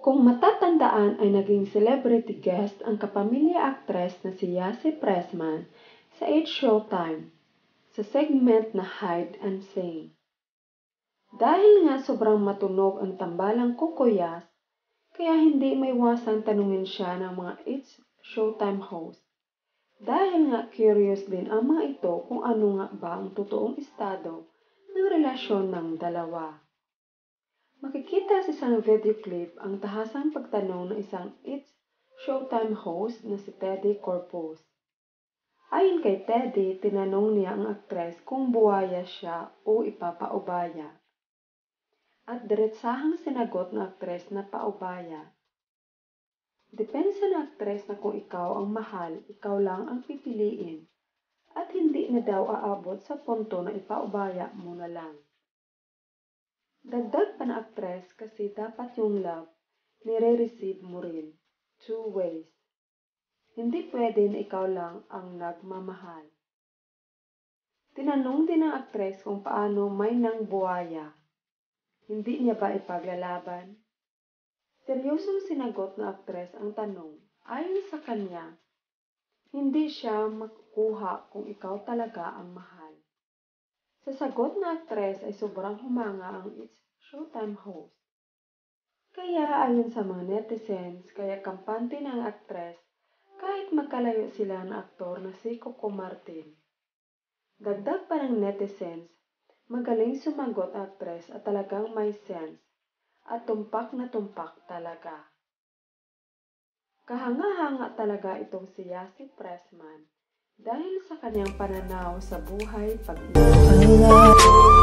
Kung matatandaan ay naging celebrity guest ang kapamilya actress na si Yasi Pressman sa It's Showtime sa segment na Hide and Sing. Dahil nga sobrang matunog ang tambalang kukuyas, kaya hindi maiwasang tanungin siya ng mga It's Showtime host. Dahil nga curious din ang mga ito kung ano nga ba ang totoong estado ng relasyon ng dalawa. Makikita sa isang video clip ang tahasang pagtanong ng isang It's Showtime host na si Teddy Corpus. Ayon kay Teddy, tinanong niya ang aktres kung buwaya siya o ipapaubaya. At diretsahang sinagot ng aktres na paubaya. Depende ng aktres na kung ikaw ang mahal, ikaw lang ang pipiliin. At hindi na daw aabot sa punto na ipaubaya mo na lang. Dagdag pa ng aktres kasi dapat yung love, nire-receive mo rin. 2 ways. Hindi pwede na ikaw lang ang nagmamahal. Tinanong din ng aktres kung paano may nang buwaya. Hindi niya ba ipaglalaban? Seryosong sinagot ng aktres ang tanong. Ayon sa kanya, hindi siya makukuha kung ikaw talaga ang mahal. Sa sagot ng aktres ay sobrang humanga ang It's Showtime host. Kaya ayon sa mga netizens, kaya kampante ng aktres kahit magkalayo sila ng aktor na si Coco Martin. Dagdag pa ng netizens, magaling sumagot ang aktres at talagang may sense at tumpak na tumpak talaga. Kahanga-hanga talaga itong si Yasi Pressman dahil sa kanyang pananaw sa buhay pag-ibig.